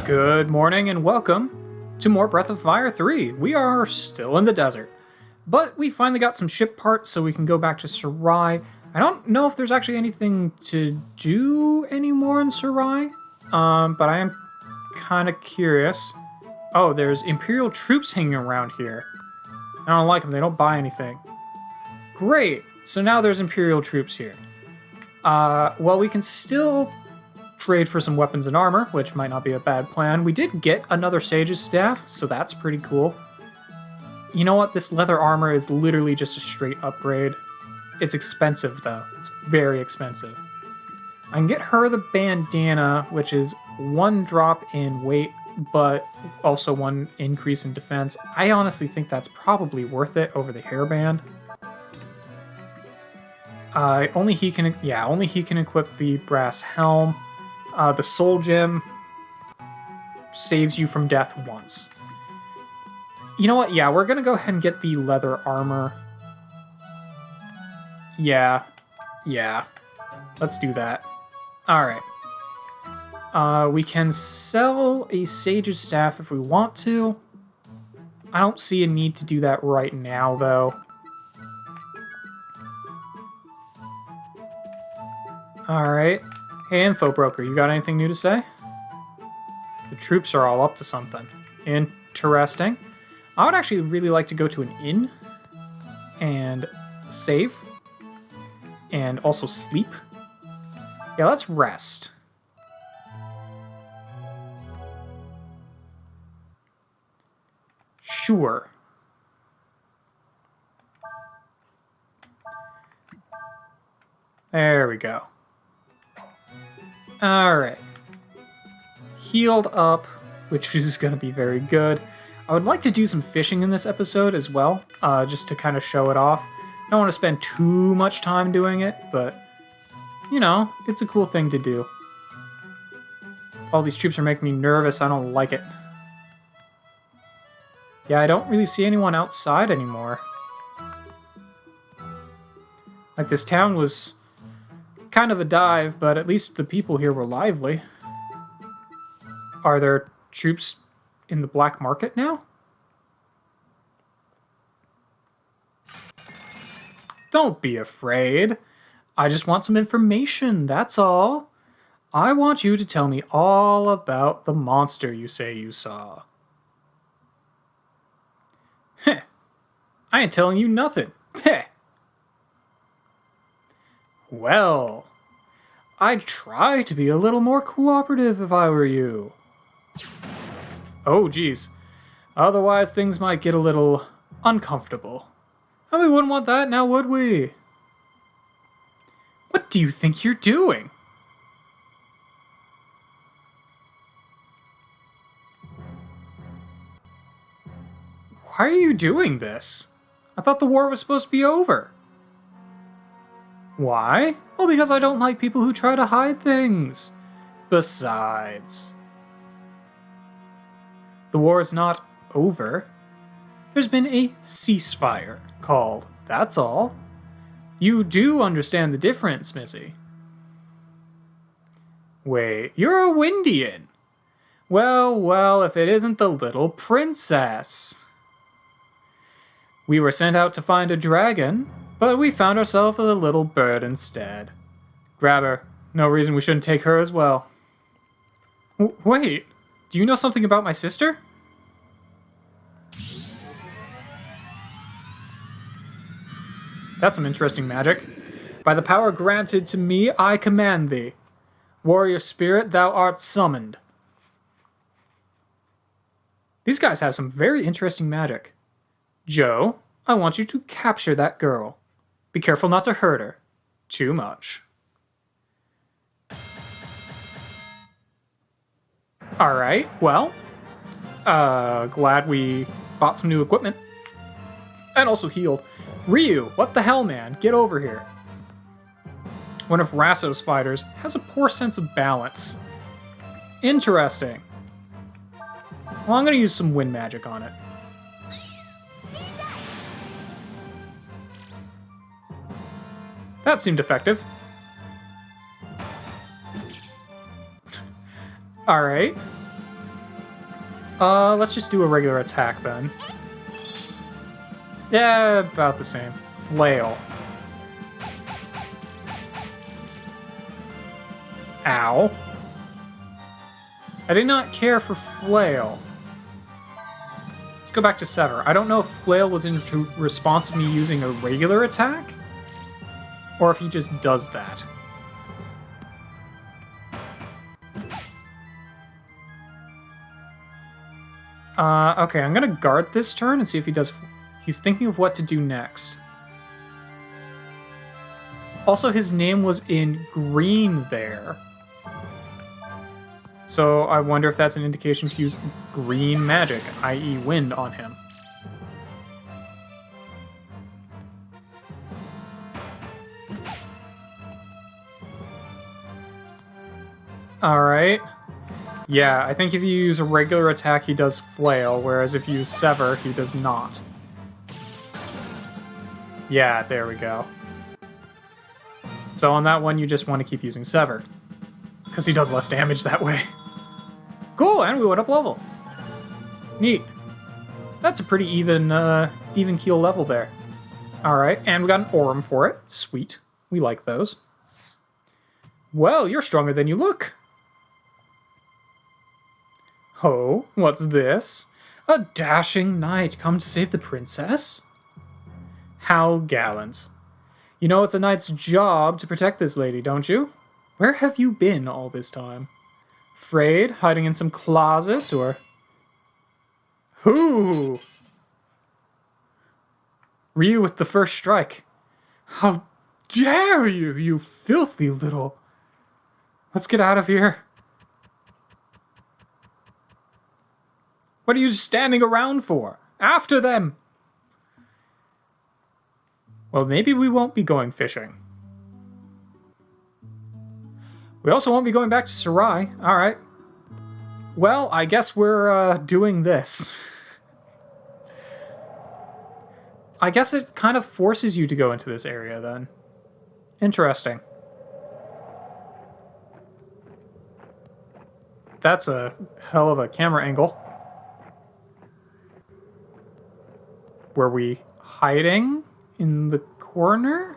Good morning and welcome to more Breath of Fire 3. We are still in the desert, but we finally got some ship parts so we can go back to Sarai. I don't know if there's actually anything to do anymore in Sarai, but I am kind of curious. Oh, there's Imperial troops hanging around here. I don't like them, they don't buy anything. Great, so now there's Imperial troops here. Well, we can still trade for some weapons and armor, which might not be a bad plan. We did get another Sage's Staff, so that's pretty cool. You know what? This leather armor is literally just a straight upgrade. It's expensive, though. It's very expensive. I can get her the bandana, which is 1 drop in weight, but also 1 increase in defense. I honestly think that's probably worth it over the hairband. Only he can equip the brass helm. The soul gem saves you from death once. You know what? Yeah, we're gonna go ahead and get the leather armor. Yeah. Let's do that. Alright. We can sell a Sage's Staff if we want to. I don't see a need to do that right now, though. Alright. Hey, Info Broker, you got anything new to say? The troops are all up to something. Interesting. I would actually really like to go to an inn and save and also sleep. Yeah, let's rest. Sure. There we go. Alright. Healed up, which is going to be very good. I would like to do some fishing in this episode as well, just to kind of show it off. I don't want to spend too much time doing it, but, you know, it's a cool thing to do. All these troops are making me nervous. I don't like it. Yeah, I don't really see anyone outside anymore. Like, this town was kind of a dive, but at least the people here were lively. Are there troops in the black market now? Don't be afraid. I just want some information, that's all. I want you to tell me all about the monster you say you saw. Heh. I ain't telling you nothing. Heh. Well, I'd try to be a little more cooperative if I were you. Oh, geez. Otherwise, things might get a little uncomfortable. And we wouldn't want that now, would we? What do you think you're doing? Why are you doing this? I thought the war was supposed to be over. Why? Well, because I don't like people who try to hide things. Besides, the war is not over. There's been a ceasefire called, that's all. You do understand the difference, Missy. Wait, you're a Windian. Well, if it isn't the little princess. We were sent out to find a dragon, but we found ourselves a little bird instead. Grab her. No reason we shouldn't take her as well. Wait, do you know something about my sister? That's some interesting magic. By the power granted to me, I command thee. Warrior spirit, thou art summoned. These guys have some very interesting magic. Joe, I want you to capture that girl. Be careful not to hurt her too much. Alright, well, glad we bought some new equipment. And also healed. Ryu, what the hell, man? Get over here. One of Rasso's fighters has a poor sense of balance. Interesting. Well, I'm going to use some wind magic on it. That seemed effective. Alright. Let's just do a regular attack then. Yeah, about the same. Flail. Ow. I did not care for Flail. Let's go back to Sever. I don't know if Flail was in response to me using a regular attack, or if he just does that. Okay, I'm gonna guard this turn and see if he does... He's thinking of what to do next. Also, his name was in green there. So I wonder if that's an indication to use green magic, i.e. wind, on him. Alright. Yeah, I think if you use a regular attack, he does Flail, whereas if you use Sever, he does not. Yeah, there we go. So on that one, you just want to keep using Sever, because he does less damage that way. Cool, and we went up level. Neat. That's a pretty even keel level there. Alright, and we got an Orem for it. Sweet. We like those. Well, you're stronger than you look. Oh, what's this? A dashing knight come to save the princess? How gallant. You know it's a knight's job to protect this lady, don't you? Where have you been all this time? Afraid? Hiding in some closet, or... Who? Ryu with the first strike. How dare you, you filthy little... Let's get out of here. What are you standing around for? After them! Well, maybe we won't be going fishing. We also won't be going back to Sarai. Alright. Well, I guess we're doing this. I guess it kind of forces you to go into this area then. Interesting. That's a hell of a camera angle. Were we hiding in the corner?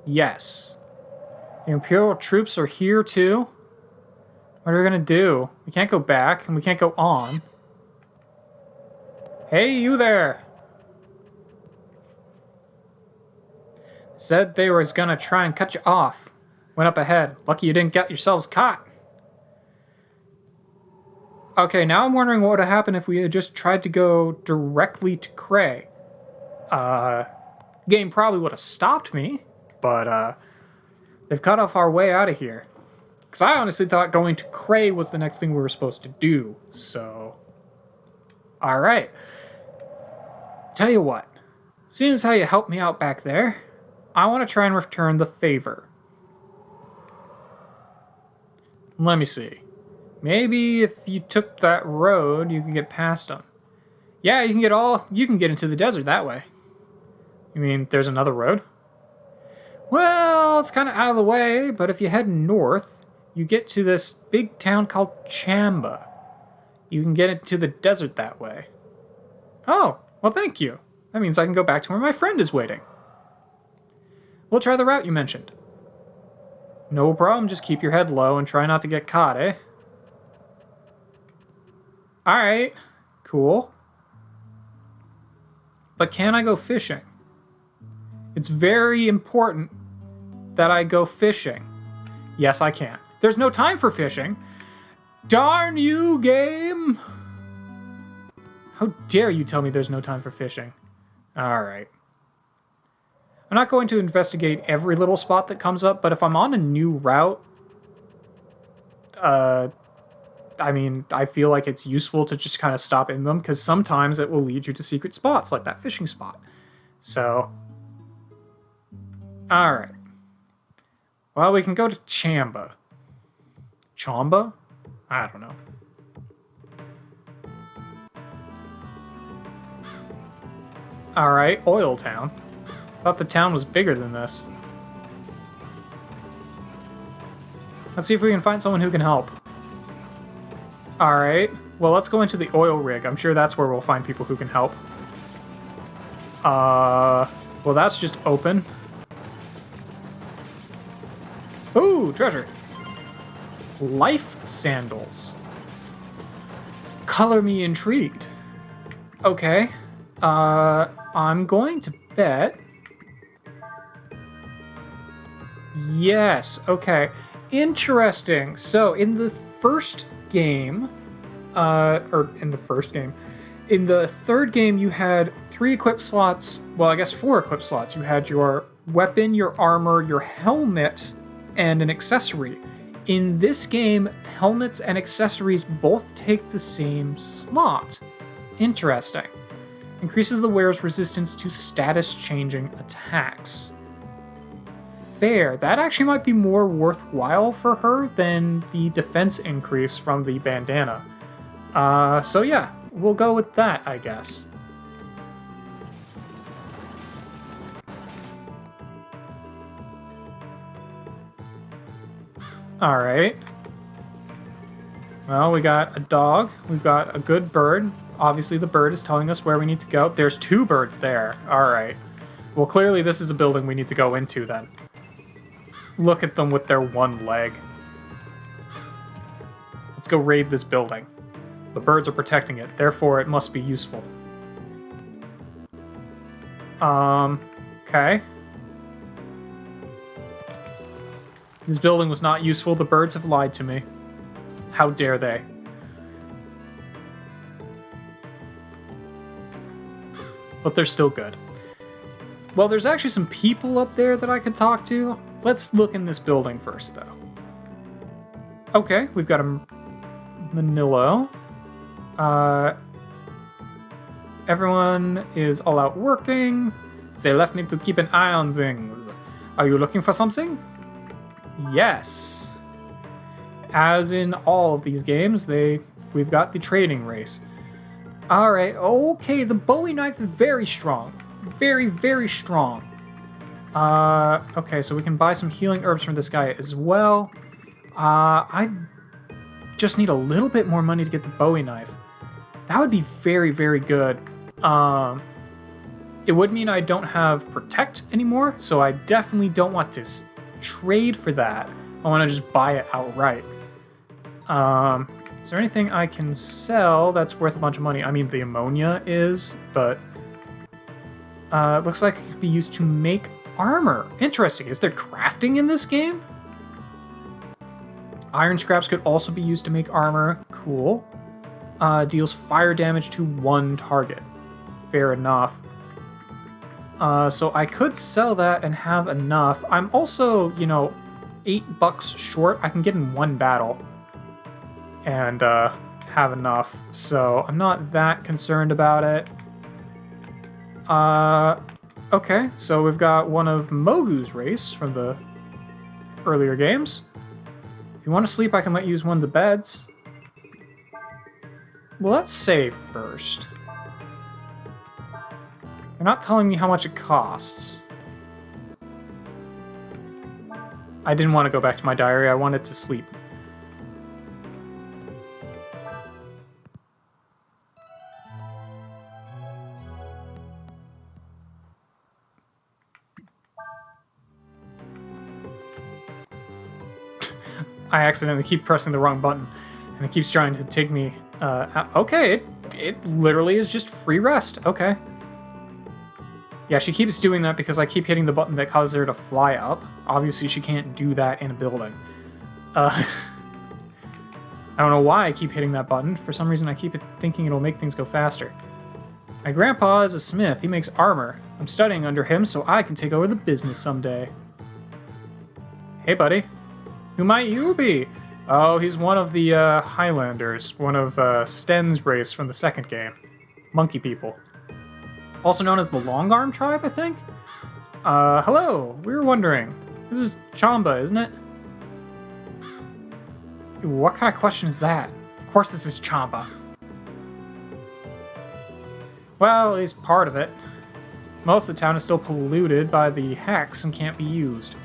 Yes. The Imperial troops are here too. What are we gonna do? We can't go back and we can't go on. Hey, you there! Said they was gonna try and cut you off. Went up ahead. Lucky you didn't get yourselves caught. Okay, now I'm wondering what would have happened if we had just tried to go directly to Cray. Game probably would have stopped me, but they've cut off our way out of here. Because I honestly thought going to Cray was the next thing we were supposed to do, so... Alright. Tell you what, seeing as how you helped me out back there, I want to try and return the favor. Let me see. Maybe if you took that road, you could get past them. Yeah, you can get into the desert that way. You mean there's another road? Well, it's kind of out of the way, but if you head north, you get to this big town called Chamba. You can get into the desert that way. Oh, well thank you. That means I can go back to where my friend is waiting. We'll try the route you mentioned. No problem, just keep your head low and try not to get caught, eh? Alright, cool. But can I go fishing? It's very important that I go fishing. Yes, I can. There's no time for fishing. Darn you, game! How dare you tell me there's no time for fishing? Alright. I'm not going to investigate every little spot that comes up, but if I'm on a new route, I mean, I feel like it's useful to just kind of stop in them, because sometimes it will lead you to secret spots, like that fishing spot. So, alright. Well, we can go to Chamba. Chamba? I don't know. Alright, Oil Town. Thought the town was bigger than this. Let's see if we can find someone who can help. Alright. Well, let's go into the oil rig. I'm sure that's where we'll find people who can help. Well, that's just open. Ooh, treasure. Life sandals. Color me intrigued. Okay. I'm going to bet... Yes, okay. Interesting. So, in the first game... in the third game, you had 3 equip slots. Well, I guess 4 equip slots. You had your weapon, your armor, your helmet, and an accessory. In this game, helmets and accessories both take the same slot. Interesting. Increases the wearer's resistance to status-changing attacks. Fair. That actually might be more worthwhile for her than the defense increase from the bandana. So yeah, we'll go with that, I guess. Alright. Well, we got a dog. We've got a good bird. Obviously, the bird is telling us where we need to go. There's 2 birds there. Alright. Well, clearly this is a building we need to go into, then. Look at them with their 1 leg. Let's go raid this building. The birds are protecting it, therefore it must be useful. Okay. This building was not useful. The birds have lied to me. How dare they? But they're still good. Well, there's actually some people up there that I could talk to. Let's look in this building first, though. Okay, we've got a Manilo. Everyone is all out working. They left me to keep an eye on things. Are you looking for something? Yes. As in all of these games, we've got the trading race. Alright, okay, the Bowie knife is very strong. Very, very strong. Okay, so we can buy some healing herbs from this guy as well. I just need a little bit more money to get the Bowie knife. That would be very, very good. It would mean I don't have Protect anymore, so I definitely don't want to trade for that. I want to just buy it outright. Is there anything I can sell that's worth a bunch of money? I mean, the ammonia is, but it looks like it could be used to make armor. Interesting. Is there crafting in this game? Iron scraps could also be used to make armor. Cool. Deals fire damage to 1 target. Fair enough. So I could sell that and have enough. I'm also, $8 short. I can get in 1 battle and have enough. So I'm not that concerned about it. Okay, so we've got one of Mogu's race from the earlier games. If you want to sleep, I can let you use one of the beds. Well, let's save first. They're not telling me how much it costs. I didn't want to go back to my diary, I wanted to sleep. I accidentally keep pressing the wrong button, and it keeps trying to take me out. Okay, it literally is just free rest. Okay. Yeah, she keeps doing that because I keep hitting the button that causes her to fly up. Obviously, she can't do that in a building. I don't know why I keep hitting that button. For some reason, I keep thinking it'll make things go faster. My grandpa is a smith. He makes armor. I'm studying under him so I can take over the business someday. Hey, buddy. Who might you be? Oh, he's one of the Highlanders. One of Sten's race from the second game. Monkey people. Also known as the Long Arm Tribe, I think? Hello. We were wondering. This is Chamba, isn't it? What kind of question is that? Of course this is Chamba. Well, at least part of it. Most of the town is still polluted by the hex and can't be used.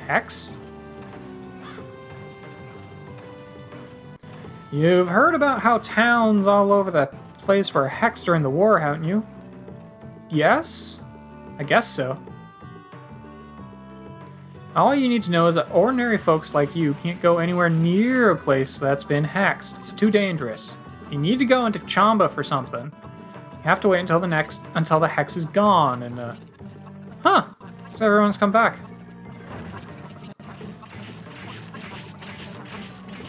Hex? You've heard about how towns all over the place were hexed during the war, haven't you? Yes? I guess so. All you need to know is that ordinary folks like you can't go anywhere near a place that's been hexed. It's too dangerous. If you need to go into Chamba for something, you have to wait until the hex is gone and Huh. So everyone's come back.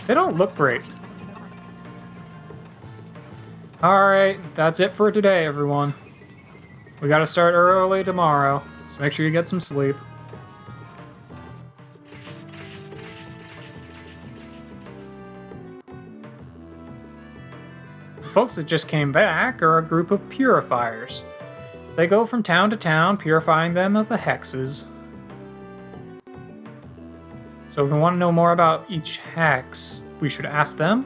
They don't look great. Alright, that's it for today, everyone. We gotta start early tomorrow, so make sure you get some sleep. The folks that just came back are a group of purifiers. They go from town to town, purifying them of the hexes. So if we want to know more about each hex, we should ask them.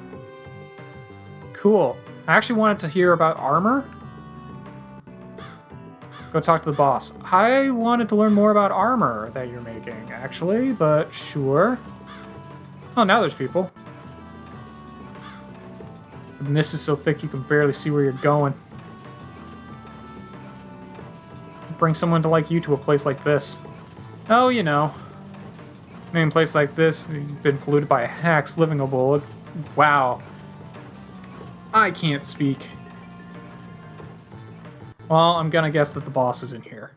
Cool. I actually wanted to hear about armor. Go talk to the boss. I wanted to learn more about armor that you're making, actually, but sure. Oh, now there's people. The mist is so thick you can barely see where you're going. Bring someone to like you to a place like this. Oh, you know. I mean, a place like this, you've been polluted by a hex, livingable. Wow. I can't speak. Well, I'm gonna guess that the boss is in here.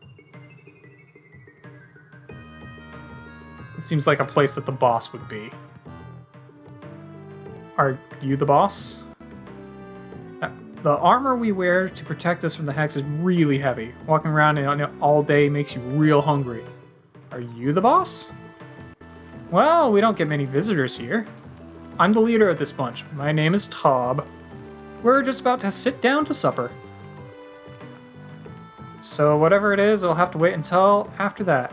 It seems like a place that the boss would be. Are you the boss? The armor we wear to protect us from the hex is really heavy. Walking around in it all day makes you real hungry. Are you the boss? Well, we don't get many visitors here. I'm the leader of this bunch. My name is Tob. We're just about to sit down to supper. So whatever it is, it'll have to wait until after that.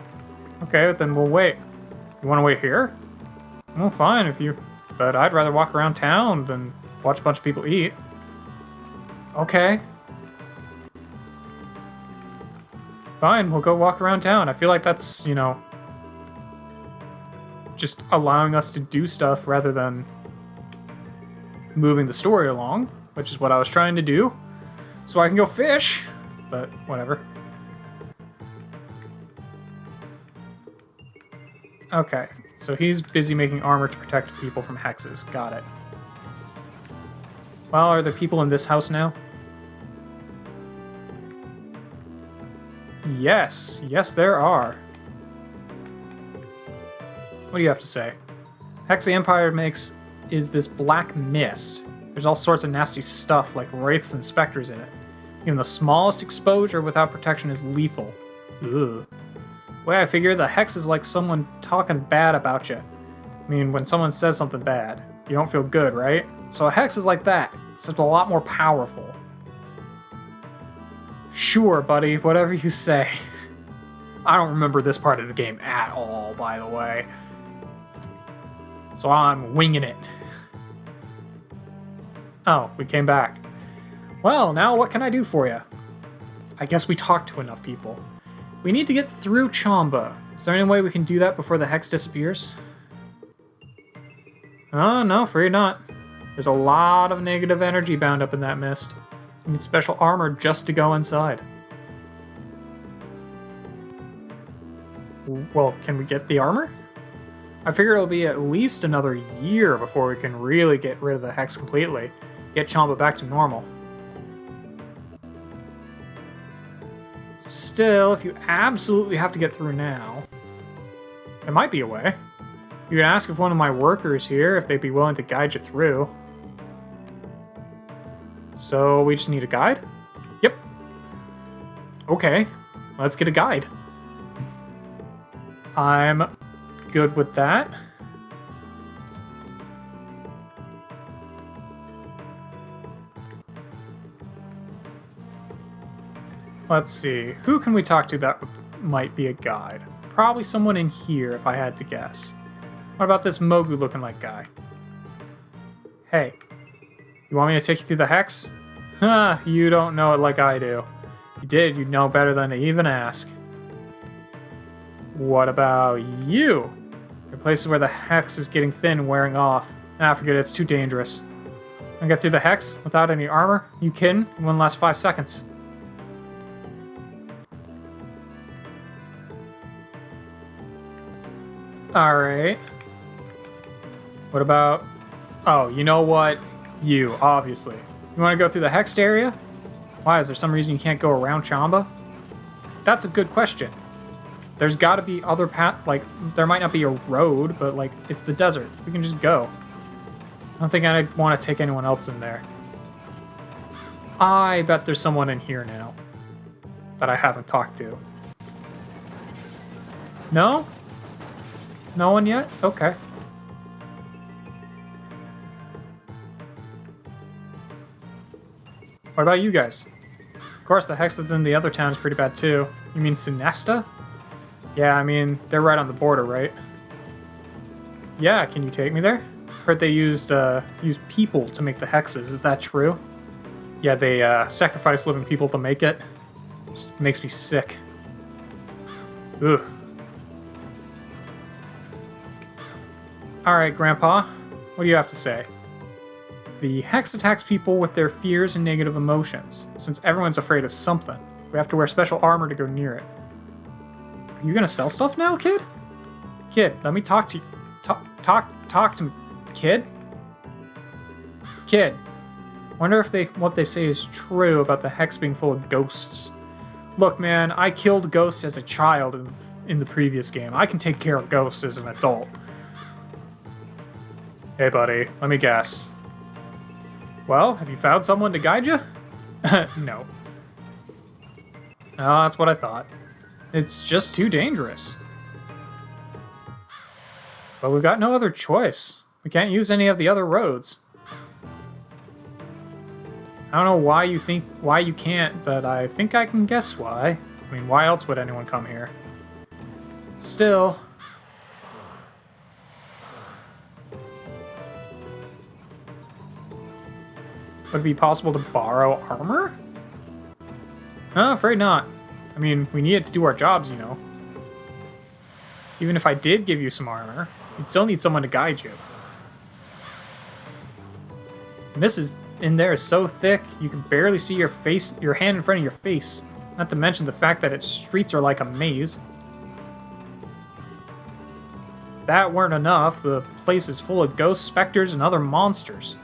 Okay, then we'll wait. You want to wait here? Well, fine if you... But I'd rather walk around town than watch a bunch of people eat. Okay. Fine, we'll go walk around town. I feel like that's, you know, just allowing us to do stuff rather than moving the story along, which is what I was trying to do. So I can go fish, but whatever. Okay, so he's busy making armor to protect people from hexes. Got it. Well, are there people in this house now? Yes. Yes, there are. What do you have to say? Hex the Empire makes is this black mist. There's all sorts of nasty stuff like wraiths and specters in it. Even the smallest exposure without protection is lethal. Ugh. The way I figure, the hex is like someone talking bad about you. I mean, when someone says something bad, you don't feel good, right? So a hex is like that, except a lot more powerful. Sure, buddy, whatever you say. I don't remember this part of the game at all, by the way. So I'm winging it. Oh, we came back. Well, now what can I do for you? I guess we talked to enough people. We need to get through Chamba. Is there any way we can do that before the hex disappears? Oh, no, afraid not. There's a lot of negative energy bound up in that mist. You need special armor just to go inside. Well, can we get the armor? I figure it'll be at least another year before we can really get rid of the hex completely. Get Chamba back to normal. Still, if you absolutely have to get through now, there might be a way. You can ask if one of my workers here if they'd be willing to guide you through. So we just need a guide? Yep. Okay, let's get a guide. I'm good with that. Let's see, who can we talk to that might be a guide? Probably someone in here if I had to guess. What about this Mogu looking like guy? Hey, you want me to take you through the hex? Huh, you don't know it like I do. If you did, you'd know better than to even ask. What about you? There are places where the hex is getting thin and wearing off. Ah, forget it, it's too dangerous. I get through the hex without any armor? You kidding? It won't last 5 seconds. Alright. What about... Oh, you know what? You, obviously. You want to go through the hexed area? Why, is there some reason you can't go around Chamba? That's a good question. There's got to be other path, like, there might not be a road, but, like, it's the desert. We can just go. I don't think I'd want to take anyone else in there. I bet there's someone in here now that I haven't talked to. No? No one yet? Okay. What about you guys? Of course, the hex that's in the other town is pretty bad too. You mean Sinesta? Yeah, I mean, they're right on the border, right? Yeah, can you take me there? Heard they used people to make the hexes. Is that true? Yeah, they sacrifice living people to make it. Just makes me sick. Ugh. Alright, Grandpa. What do you have to say? The hex attacks people with their fears and negative emotions. Since everyone's afraid of something, we have to wear special armor to go near it. Are you gonna sell stuff now, kid? Kid, let me talk to you. Talk to me. Kid? Kid. Wonder if what they say is true about the hex being full of ghosts. Look, man, I killed ghosts as a child in the previous game. I can take care of ghosts as an adult. Hey, buddy, let me guess. Well, have you found someone to guide you? No. Oh, that's what I thought. It's just too dangerous. But we've got no other choice. We can't use any of the other roads. I don't know why you can't, but I think I can guess why. I mean, why else would anyone come here? Still... Would it be possible to borrow armor? No, afraid not. I mean, we need it to do our jobs, you know. Even if I did give you some armor, you'd still need someone to guide you. And this in there is so thick, you can barely see your hand in front of your face. Not to mention the fact that its streets are like a maze. If that weren't enough, the place is full of ghosts, specters, and other monsters.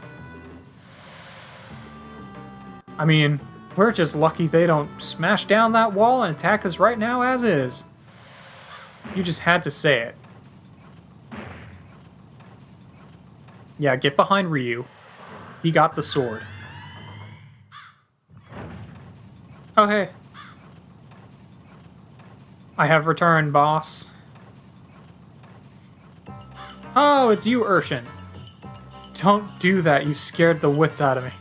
I mean, we're just lucky they don't smash down that wall and attack us right now as is. You just had to say it. Yeah, get behind Ryu. He got the sword. Oh, hey. I have returned, boss. Oh, it's you, Urshan. Don't do that, you scared the wits out of me.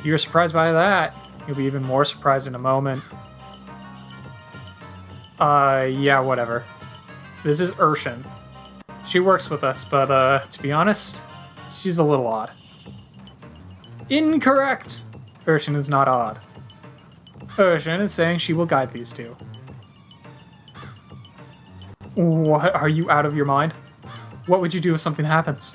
If you're surprised by that, you'll be even more surprised in a moment. Yeah, whatever. This is Urshan. She works with us, but, to be honest, she's a little odd. Incorrect! Urshan is not odd. Urshan is saying she will guide these two. What? Are you out of your mind? What would you do if something happens?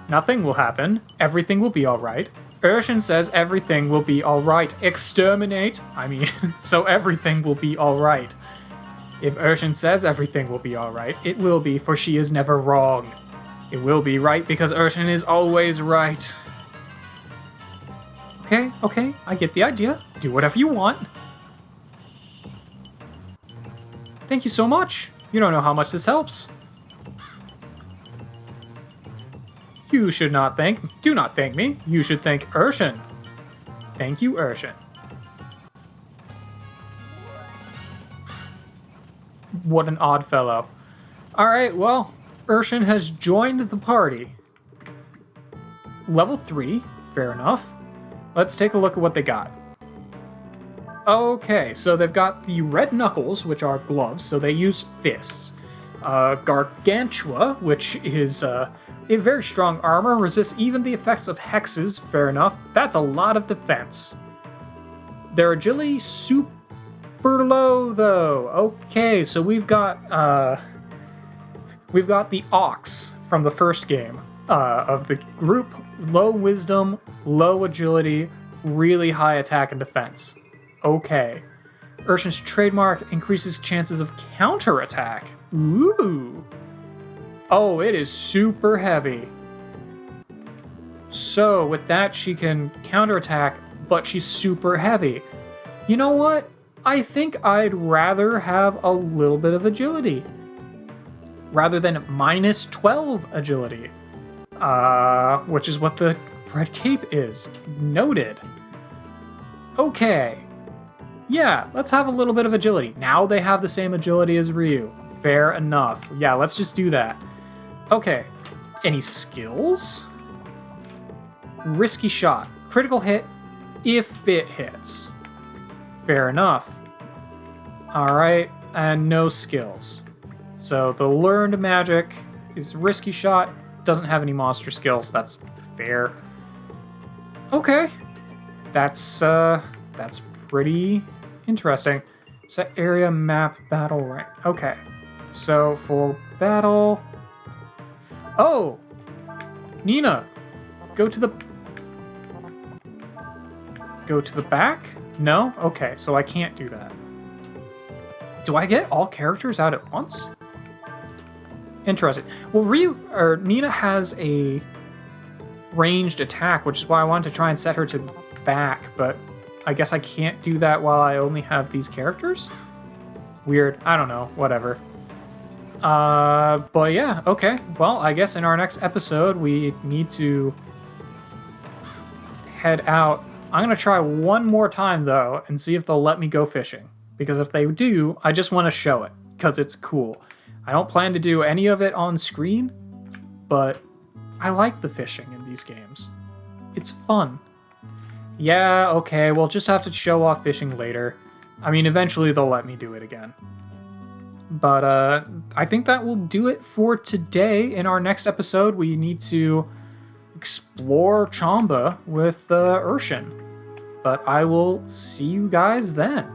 Nothing will happen. Everything will be alright. Urshan says everything will be alright. Exterminate! I mean, so everything will be alright. If Urshan says everything will be alright, it will be, for she is never wrong. It will be right because Urshan is always right. Okay, I get the idea. Do whatever you want. Thank you so much. You don't know how much this helps. You should not do not thank me. You should thank Urshan. Thank you, Urshan. What an odd fellow. Alright, well, Urshan has joined the party. Level 3, fair enough. Let's take a look at what they got. Okay, so they've got the red knuckles, which are gloves, so they use fists. Gargantua, which is a very strong armor, resists even the effects of hexes, fair enough. That's a lot of defense. Their agility, super low, though. Okay, so we've got the Ox from the first game. of the group. Low wisdom, low agility, really high attack and defense. Okay. Urshan's trademark increases chances of counterattack. Ooh. Oh, it is super heavy. So with that, she can counterattack, but she's super heavy. You know what? I think I'd rather have a little bit of agility rather than minus 12 agility, which is what the red cape is. Noted. Okay. Yeah, let's have a little bit of agility. Now they have the same agility as Ryu. Fair enough. Yeah, let's just do that. Okay. Any skills? Risky shot. Critical hit if it hits. Fair enough. Alright, and no skills. So the learned magic is risky shot. Doesn't have any monster skills. That's fair. Okay. That's pretty interesting. Set area, map, battle rank. Okay. So for battle... Oh! Nina! Go to the back? No? Okay, so I can't do that. Do I get all characters out at once? Interesting. Well, Nina has a ranged attack, which is why I wanted to try and set her to back, but I guess I can't do that while I only have these characters? Weird. I don't know. Whatever. But yeah, okay. Well, I guess in our next episode, we need to head out. I'm going to try one more time, though, and see if they'll let me go fishing. Because if they do, I just want to show it, because it's cool. I don't plan to do any of it on screen, but I like the fishing in these games. It's fun. Yeah, okay, we'll just have to show off fishing later. I mean, eventually they'll let me do it again. But I think that will do it for today. In our next episode, we need to explore Chamba with Urshan. But I will see you guys then.